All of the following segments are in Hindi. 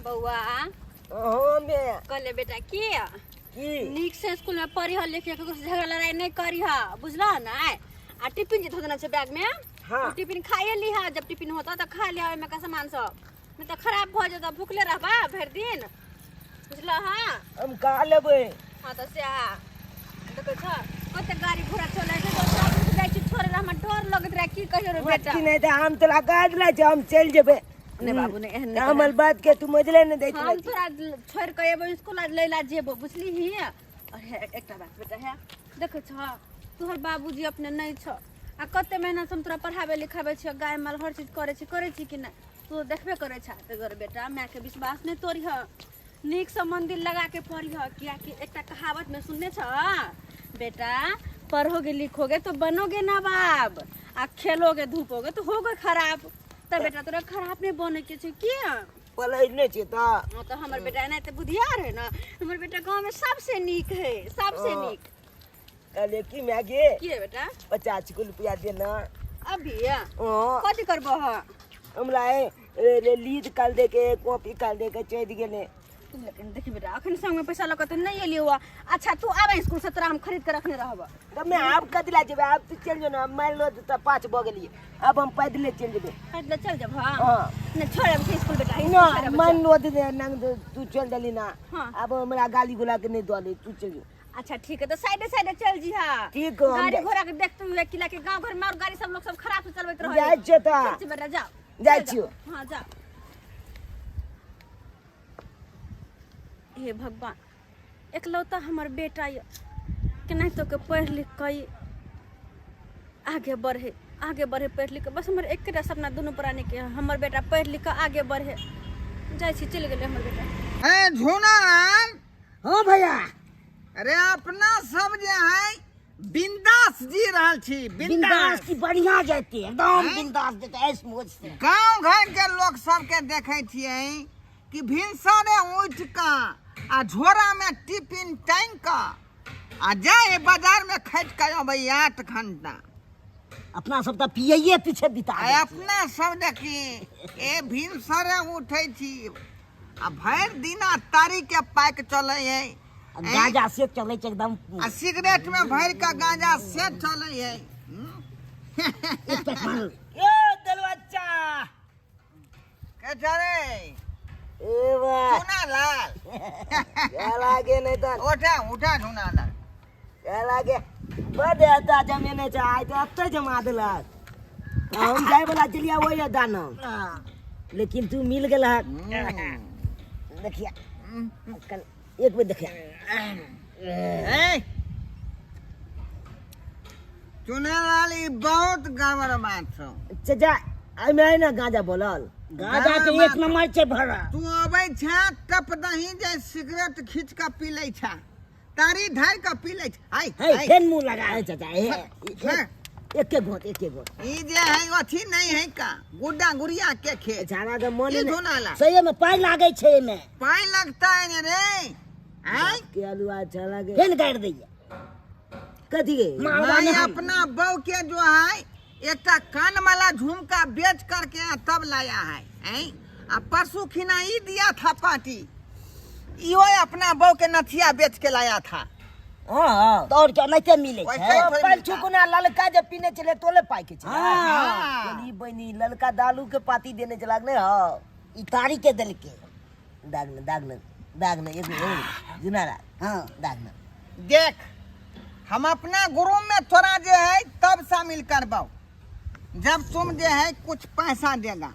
बउआ हाँ मैं कहले बेटा की नीक से स्कूल में पढ़ी लिखे झगड़ा लड़ाई नहीं करी बुझला ना। आ टिफिन जे धोना छे बैग में हाँ। टिफिन खाइए लिहा, जब टिफिन होता तो खा लिया ओमे का सामान सब, नहीं तो खराब हो जाता, भूखले रहबा भर दिन बुझला। हाँ हम का लेबे। हाँ तो से देखो छ कते गाड़ी घोड़ा चले छै, तो सब जाय छी छोड़े हमरा डर लगत रहा की कहियो रे बेटा। की नहीं तो हम तोरा गाज ले छ, हम चल जेबे। ने बाबू ने एहन हमर बात के तू मजले न दै हम तोरा छोड़ के एबो स्कूल आज लैला जेबो बुझली ही। और एकटा बात बेटा है देखो छ तोहर बाबूजी अपने नहीं छ, आ कते महीना से हम तोरा पढ़ाबे लिखाबे छ, गाय माल हर चीज करे छी कि ना, तू देखबे करे छ। तो गर बेटा मैं के विश्वास नहीं तोरिह, नीक से मंदिर लगा के पढ़िह, किया कि एकटा कहावत में सुनने छ बेटा, पढ़ोगे लिखोगे तो बनोगे नवाब, आ खेलोगे धूपोगे तो होगे खराब। तो बेटा तोरा खराब नहीं बने के छै की पढ़ै नै छै त। हाँ तो हमार बेटा एना तो बुधियार है ना, हमार बेटा गांव में सबसे नीक है, सबसे नीक। अरे की मैं गे की रे बेटा 50 रुपया देना अभी हां कथी करबो ह हमरा लीड काल दे के कॉपी काल दे के चढ़ गेले। लेकिन देखी बेटा अखन संग में पैसा लगा तो नहीं एली हुआ। अच्छा तू आबे स्कूल से तोरा हम खरीद के रखने रहब। तब मैं आप कद ला जेबे, आप तू चल जो ना, मान लो त 5 ब गेलिए, अब हम पैदले चल जेबे। पैदल चल जब। हां हां नहीं छोड़ब से स्कूल बेटा ना मान लो दे नंग तू चल दली ना। हाँ। अब हमरा गाली गुला के नहीं दले, तू चल जो। अच्छा ठीक है तो साइड चल जी। हां ठीक है, हम गाड़ी जाए। घोड़ा के देखते हुए किला के गांव घर में और गाड़ी सब लोग सब खराब से चलबैत रहे। जाय छ त चल बेटा जाओ जाय छियो। हां जा। हे भगवान एकलौता हमर बेटा ये केना तो के पढ़ लिख के आगे बढ़े पढ़ लिख के, बस हमर एकटा सपना दोनों प्राणी के है, हमर बेटा पढ़ लिख के आगे बढ़े। जाय छी चल गेले हमर बेटा। ए झूनाराम। हां भैया अरे अपना सब जे है बिंदास जी रहल छी, बिंदास की बढ़िया जाती है एकदम बिंदास देते ऐस मौज से। गांव घर के लोग सब के देखे छिए कि भिनसरे उठ का आ झोरा में टिफिन टांग का आ जाए बाजार में खट के अबै 8 घंटा। अपना सब त पियइए पीछे बिता आ अपना सब देखी ए भिनसरे उठे छी आ भर दिना तारी के पैक चले है, गांजा से चले छ एकदम। आ सिगरेट में भर का गांजा से चले है। एक पैक मार ए दलवच्चा के रे ए वाह चुना लाल क्या लागे नहीं तो उठा चुना लाल क्या लागे बड़े आता जमीने छ आइ तो अत्ते जमा देलक। हम जाय वाला चलिया वही दाना, लेकिन तू मिल गेल है। देखिया कल एक बेर देखिया चुना लाल ई बहुत गड़बड़ बात छौ। चाचा आई में ना गांजा बोलल, गांजा के एक नंबर छै भरा। तू अबै छ टप दही जे सिगरेट खींच के पी लै छ, तारी ढार के पी लै छ। हाय है फेन मुंह लगा है चाचा एक घोट ई जे है अथी नहीं है का गुड्डा गुड़िया के खेत जाना के मन ई ने धुनाला सही में पाई लागे छै में पाई लगता है ने रे। हाय के अलुआ अच्छा लागे फेन काट दैया कथी के मैं अपना बहू के जो है एक कान वाला झुमका बेच करके तब लाया है, आ परसों खिना ई दिया था पार्टी, इहो अपना बहू के नथिया बेच के लाया था। हां तो और क्या नहीं मिले वैसे थोड़ी पर मिलता। चुकुना ललका जब पीने चले तोले पाई के छै। हाँ। चली बनी ललका दालू के पाती देने चला ने। हां ई तारी के दल के दागने एक जुनारा। हां दागने देख हम अपना ग्रुप में थोड़ा जो है तब शामिल करबाओ जब तुम जो है कुछ पैसा देगा,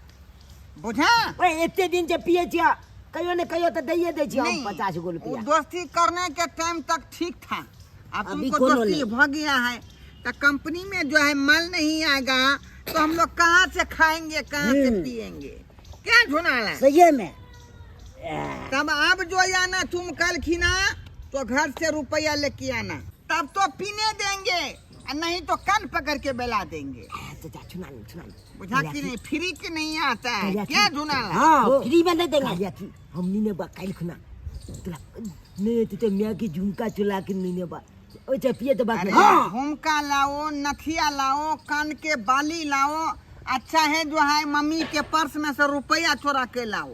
बुझा। ओए एते दिन से पिए छिया, कहियो ने कहियो तो दैये दे छिया हम नहीं, 50 वो रुपया। दोस्ती करने के टाइम तक ठीक था, अब अभी तुमको कोनो दोस्ती नहीं। भ गया है तो कंपनी में जो है माल नहीं आएगा तो हम लोग कहाँ से खाएंगे, कहाँ से पिएंगे, क्या झुनाला। सही में तब अब जो आना तुम कल खिना तो घर से रुपया लेके आना, तब तो पीने देंगे, और नहीं तो कान पकड़ के बेला देंगे, चाचा सुना बुझा कि नहीं। फ्री के नहीं आता है क्या क्या झुनाला। हां फ्री में नहीं देंगे हमनी ने बा काल खुना तोला ने तो मियां की झुमका चुला के नहीं ने बा ओ पिए तो बाकी। अरे झुमका लाओ, नथिया लाओ, कान के बाली लाओ, अच्छा है जो है मम्मी के पर्स में से रुपया चोरा के लाओ,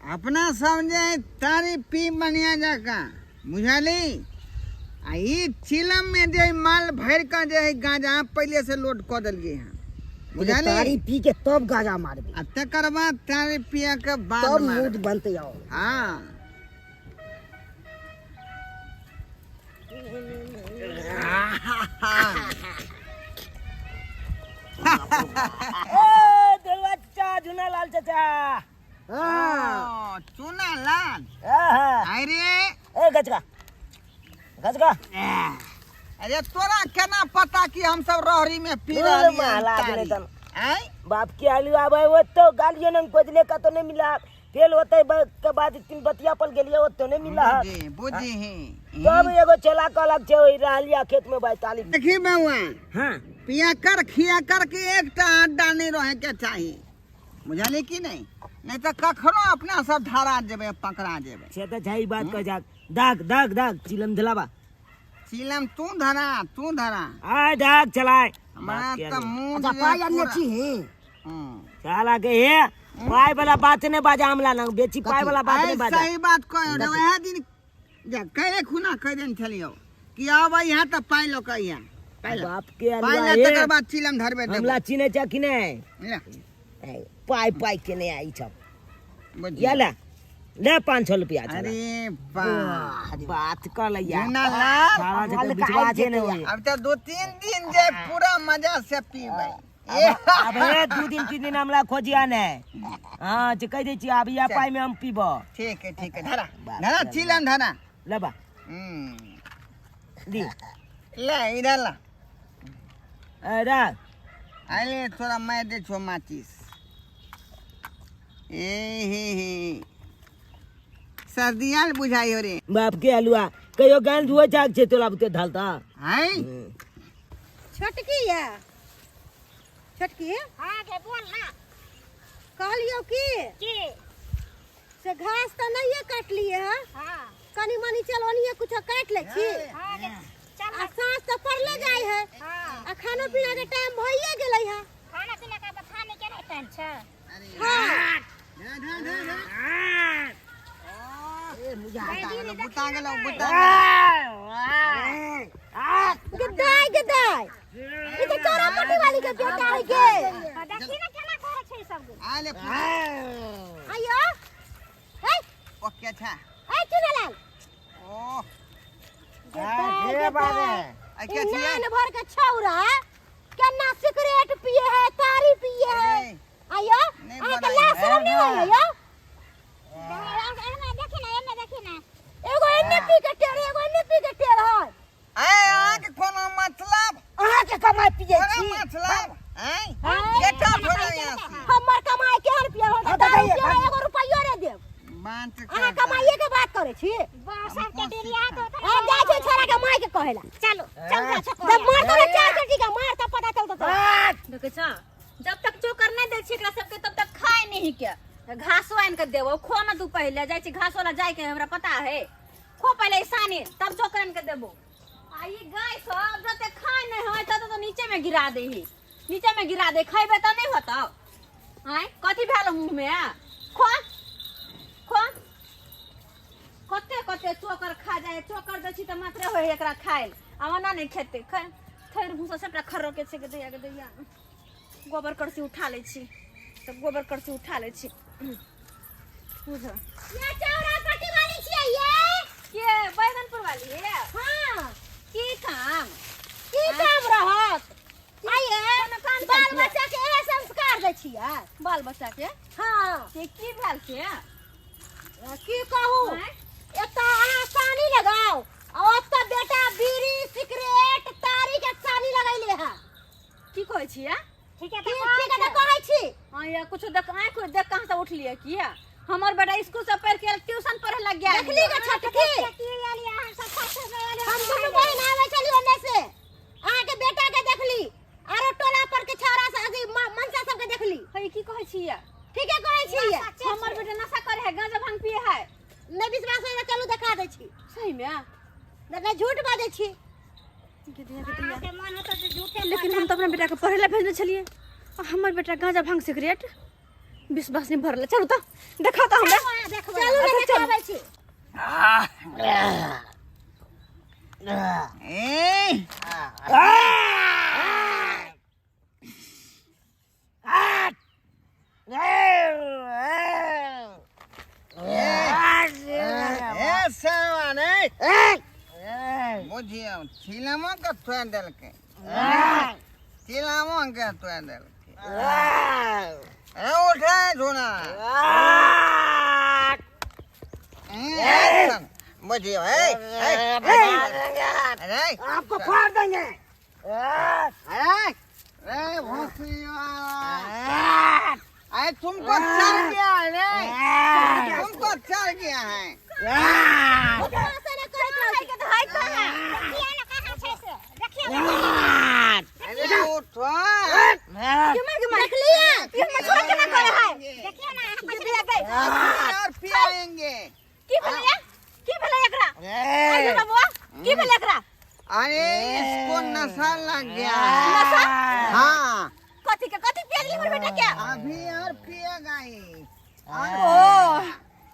अपना समझे तारी पी बढ़िया जका बुझली आ ई चिलम में जे माल भर के जे है गांजा पहले से लोड कर दिलिए हैं बुझली तारी पी के तब गाजा मारबे आ तकर बाद तारी पिया के बाद तब मारबे। मूड बनते आओ हाँ ए देलवा चाचा झुना लाल चाचा हां चुना लाल हां अरे ए गजका गजका अरे तोरा केना पता कि हम सब रहरी में पी अरे रहली माला अपने तन। हैं बाप की आलू आवे वो तो गालियों ने खोजले का तो नहीं मिला फेल होते के बाद 3 बतिया पल गेलिए वो तो नहीं मिला बुझी तब एगो चला के अलग छे ओई रहलिया खेत में 42 देखी बउआ हां पिया कर खिया कर के एकटा अड्डा नहीं रहे के चाहिए बुझली कि नहीं नहीं तो कखनो अपना सब धरा जेबे पकड़ा जेबे से तो छई बात कह जा दाग दाग दाग चिलम धलाबा चिलम तू धरा आ दाग चलाए हमारा तो मुंह अच्छा जे पाया पूरा- नेची है हम्म। साला के हे पाई वाला बात ने बाजा हमला ना बेची पाई वाला बात ने ऐ बाजा सही बात कहो रे वह दिन जा कहे खुना कह देन छलियो कि अब यहाँ तो पाई लो कहिया पहले बाप के पाई अलवा ले तकर हे बाद चिलम धरबे देबो हमला चिने चाकी ने ले, पाई पाई के ने आई सब बुझी। या ले ले 500 रुपया चला अरे वाह बात कर लिया झुना लाल साला जब बिचवा छे ने होई अब तो 2-3 दिन जे पूरा मजा से पीबै अब हे 2 दिन 3 दिन हमला खोजिया ने हां जे कह दे छी अब या पाई में हम पीबो ठीक है धरा धरा चिलम धरा लेबा दी ले इधर ला अरे आले थोड़ा मैं दे छो माचिस ए हे सर्दियाल बुझाई हो रे बाप के अलुआ कहियो गान धुए जाग छे तोला बुते ढालता हैं छोटकी है छोटकी हाँ के बोल ना कहलियो की की से घास तो नहीं काट लिए है हाँ कनी मनी चलोनिए कुछ काट ले छी हाँ के चल आ सांस तो पड़ले जाए है हाँ आ खाना पीना के टाइम भइए गेलै है खाना पीना का बथाने के नहीं टाइम छै हाँ बुता गेलो गदाई गदाई ई तो चोरा पट्टी वाली के बेटा है के हाँ, देखी ना केना करे छै सब दिन आले आयो हे ओके था ए चुनलाल ओ गदाई के बारे? आ के छिए नान भर के छौरा केना सिगरेट पिए है तारी पिए है ए, आयो नहीं आ के बनाई लाश है। नहीं है आयो एने देखी ना एगो एने पी के टेर एगो एने पी के टेर है आ के कोनो मतलब अहाँ के कमाई पिए कोनो छी मतलब हैं हाँ। बेटा थोड़ा यहाँ से हमर कमाई के रुपया हो हाँ, दारू बताइए, के एगो रुपया रे देब बांट अहाँ कमाइए के बात करे छी सब के डिरिया तो आ जाय छै छोरा के माय के कहेला चलो चल जा छको जब मार तो चार चटी का मार तब पता चलतो तो देखे छ जब तक चोकर नहीं दे छी एकरा सबके तब तक खाए नहीं के घासो आन के देबो खो ना तू पहले जाय छी घास वाला जाय के हमरा पता है खो पहले सानी तब चोकर आन के देबो आ ई गाय सब जते खाए नहीं होय त तो नीचे में गिरा दे ही नीचे में गिरा दे खइबे त नहीं होता हैं कथि भेल मुंह में खो खो कते कते चोकर खा जाए चोकर दे छी त मात्र होय एकरा खाइल आवाना नहीं खेते खैर भूसा सबटा खर्रो के छै के दैया गोबर करसी उठा ले छी सब गोबर करसी उठा ले छी बुझ ये चौरा पट्टी वाली छियै ये के बैगनपुर वाली है हां की काम की काम रहत आइए बाल बच्चा के एहे संस्कार दै छियै बाल बच्चा के हां के की भेल से की कहू हैं? एता अहाँ सानी लगाओ आ ओता बेटा बीड़ी सिगरेट तारी के सानी लगैले है की कहै छियै ठीक है ठीक है कहै छी हां या कुछ देख आय को देख कहां से उठलिए किया हमर बेटा स्कूल से पढ़ के ट्यूशन पढ़े लग गया देखली के छटकी की वाली हम सब साथे में हम दुनू बहन आवे चली ओने से अहाँ के बेटा के देखली आरो टोला पर के छौरा से अथी मनसा सब के देखली है की कहै छियै ठीक है कहै छी हमर बेटा नशा करे है गांजा भांग पिए है नहीं विश्वास है चलू दिखा दै छी सही में नहीं झूठ बाजै छी के मन होता तो झूठे लेकिन हम तो अपना बेटा के पढ़े ला भेजने छलिए और हमर बेटा गांजा भांग सिगरेट विश्वास नहीं भरल चलू तो देखा तो हमरा देखबो चलू ने देखाबै छी ए बुझियो छिलमो के थोड़ देलकै छिलमो के थोड़ देलकै ए उठे झोना बुझियो अरे आपको फाड़ देंगे अरे भोसड़ी अरे तुमको चढ़ गया है तुमको चढ़ गया है ऐसे ने करे के तो हाय कहां देखिए ना कहां छै से देखिए अरे उठो देख लिया ये मछुआ के ना करे है देखिए ना मछली आ गई और पियाएंगे की भेलै एकरा आइयो बाबू की भेलै एकरा अरे इसको नशा लग गया नशा? हाँ कथी पिया दिली मोर बेटा क्या अभी और पिएगा ही ओ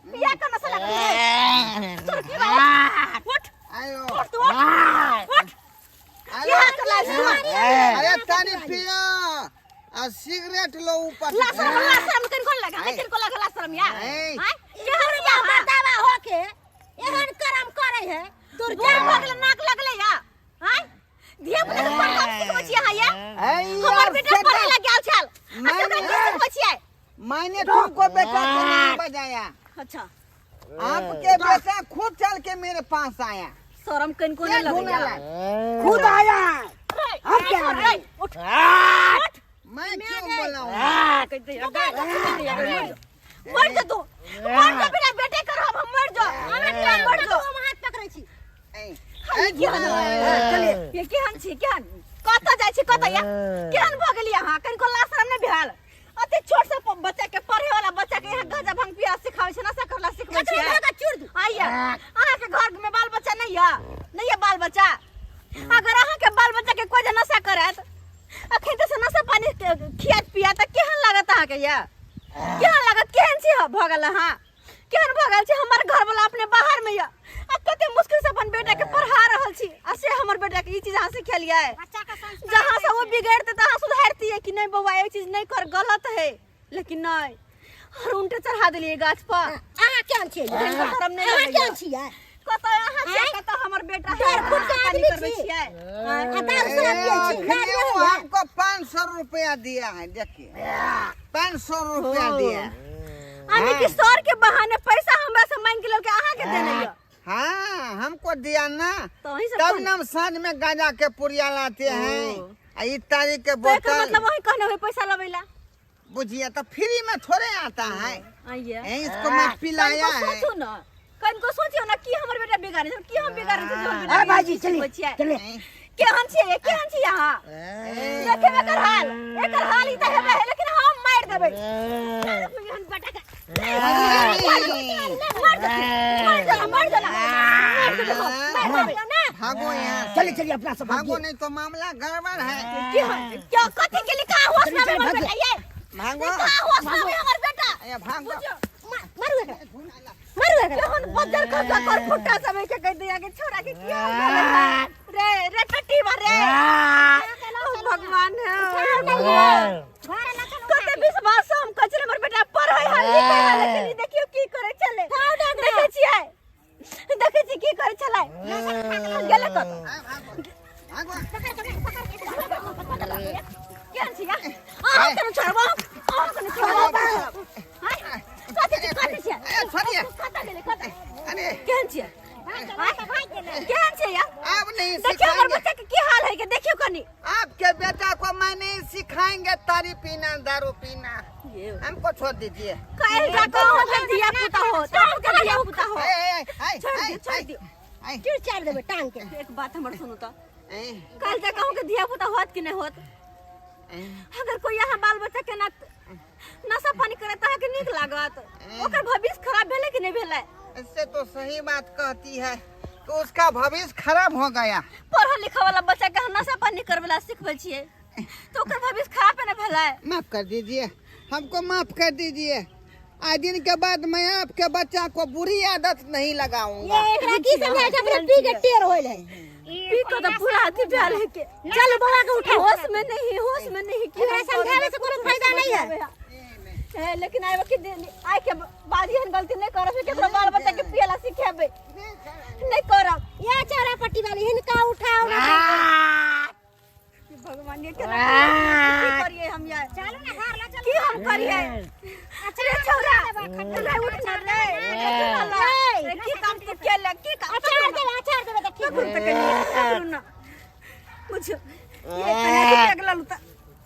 पिया का नशा लग गई तोर की बात उठ आयो उठ तू उठ क्या करला अरे तारी पियो और सिगरेट लो ऊपर से। लाशरम कन कोन लगा कन को लगा लाशरम या ए। हां के हमरा मर्दावा होके एहन करम करे है तोर जान भगले नाक लगले या हां धिया पुता के कोन काम सिखबै छी हां या हमर बेटा पढ़े ला गेल छल अच्छा की सिखबै छी मैंने तुमको बेटा को नहीं बजाया अच्छा आपके बेटा खुद चल के मेरे पास आया शर्म कन को नहीं लगा खुद आया हम क्या उठ उठ मैं क्यों बोलाऊं मर जा तू मेरा बेटे करो हम मर जा हम मर जा हम हाथ पकड़ै छी ये केहन छी केहन कत जाय छी कत या केहन भ गेली अहाँ कन को लाशरम नै भेल अते छोट से बच्चा के पढ़े वाला बच्चा के यहाँ गांजा भांग पिया सिखावे छै नशा करला सिखबै छी आइया अहाँ के घर में बाल बच्चा नहीं है बाल बच्चा अगर अहाँ के बाल बच्चा के कोई नशा करत अखन से नशा पानी खियात पिया त केहन लागत अहाँ के या केहन लागत केहन छी भ गेल अहाँ केहन भ गेल छै हमर घर वाला अपने बाहर में या आ कते मुश्किल से अपन बेटा के पढ़ा रहल छी आ से हमर बेटा के ई चीज अहाँ सिखेलिए बच्चा का संस्कार जहां से वो बिगड़ते तहां सुधारती है कि नहीं बउआ ये चीज नहीं कर गलत है लेकिन नहीं और उल्टे चढ़ा दिलिए गाछ पर अहाँ केहन छी शर्म नहीं अहाँ लगैया केहन छी कत अहाँ से कत हमर बेटा है डर खुद के आदमी करबै छी। छियै दारू शराब पियै छी लाज नहीं होइया आपको 500 रुपया दिया है देखिए 500 रुपया दिया आने की सर के बहाने पैसा हमरा से मांग के लोग अहाँ के देने यो हाँ हमको दिया ना तो वही से तब ना साँझ में गांजा के पुड़िया लाते हैं इस तारीख के तो एकर बोतल मतलब वही कहने हुए पैसा लबैला बुझिए तो फ्री में थोड़े आता है आइए इसको मैं पिलाया है सोचो ना कन को सोचियो ना कि हमर बेटा बिगाड़े छै कि हम बिगाड़े छै जो हमर अरे बेटा बाजी चलिए चलिए केहन छी यहाँ देखे एकर हाल ई त हेबे है लेकिन हम मार देबै बेटा के भागो यहाँ चलिए चलिए अपना सब भागो नहीं तो मामला गड़बड़ है क्या कथी के लिखा होश में हमर बेटा ये भागो होश में हमर बेटा ये भागो मारू केहन बदल खसा कर फुट्टा सब के कह दिया के छोरा के किया रे रे टट्टी मारे भगवान है कते विश्वास हम कचरे हमर बेटा पढ़ै है लिखै है लेकिन देखियो की करे चले देखै छी की करे चले गेले कत भागो केहन छी आ केन छोड़बो आ केन छोड़बो हाय कते छी छोड़िए कत गेले कत अरे केहन छी केहन छी या आप नहीं देखियो हमर सिखाएंगे बच्चा के की हाल है के देखियो कनी आपके बेटा को मैं नहीं सिखाएंगे तारी पीना दारू पीना हमको छोड़ दीजिए काहे जाको के दिया पुता हो ताऊ के दिया पुता हो छोड़ दियो चिड़ चाड़ देबे टांग के एक बात हमर सुनो त कल जा कहूं के दिया पुता होत कि नहीं होत अगर कोई यहाँ बाल बच्चा के ना नशा पानी करे त के नीक लागत ओकर भविष्य खराब भेले कि नहीं भेले इससे तो सही बात कहती है तो उसका भविष्य खराब हो गया पढ़ल लिखल वाला बच्चा के नशा पानी करवेला सिखबै छियै तो ओकर भविष्य खराब न भेलै माफ कर दीजिए हमको माफ कर दीजिए। आज दिन के बाद मैं आपके बच्चा को बुरी आदत नहीं लगाऊंगा। ये एकरा की समझाए छै अपने पी के टेर होइल है। पी को तो पूरा हाथी प्यार है के चल बउआ के उठा। होश में नहीं एकरा समझावे से कोनो फायदा नहीं है। लेकिन आए वक्त आए के बाजी हन गलती नहीं करब के अपना बाल बच्चा के पियला सिखाबे नहीं करब। ये चारा पट्टी वाली हिनका उठाओ। भगवान ये केना की करिए हम यार। चलो ना घर ला चल। की हम करिए अच्छा छोरा नहीं उठना रे की काम तू केला की काम अचार दे बेटा ठीक तक नहीं ना मुझे ये कने अगला लुता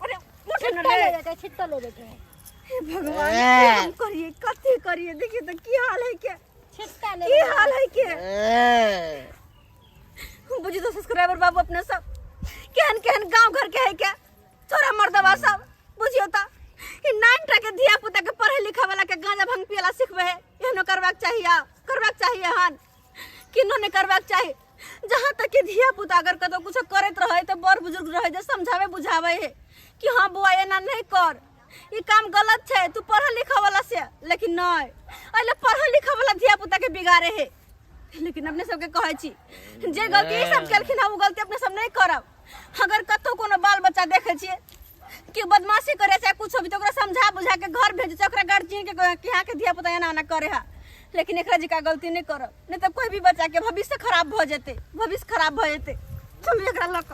अरे उठना रे छिट्टा ले बेटे। भगवान की हम करिए कथी करिए देखिए तो की हाल है के छिट्टा ले। की हाल है के बुझी तो सब्सक्राइबर बाबू अपने सब केहन गांव घर के है क्या छोरा मर्दवा सब बुझियो ता ई 9 के धिया पुता के पढ़े लिखे वाला के गांजा भांग पियला सिखबे है एहनो करबाक चाहिए हन किनो ने करबाक चाहिए। जहां तक के धिया पुता अगर कतो कुछ करत रहे तो बड़ बुजुर्ग रहे जे समझावे बुझावे है कि हां बुआ एना नहीं कर ई काम गलत है तू पढ़ा लिखा वाला से लेकिन नहीं अले पढ़ा लिखा वाला धिया पुता के बिगाड़े है। लेकिन अपने सबके कहै छी जे गलती सब केलखिन वो गलती अपने सब नहीं करब। अगर कतो कोनो बाल बच्चा देखे छिए कि बदमाशी करे चाहे कुछ भी तो ओकरा समझा बुझा के घर भेज छै ओकरा गार्जियन के कि हां के धिया पुता एना ना करे है। लेकिन एकरा जी का गलती नहीं करब नहीं तो कोई भी बच्चा के भविष्य खराब भ जेते चल एकरा लक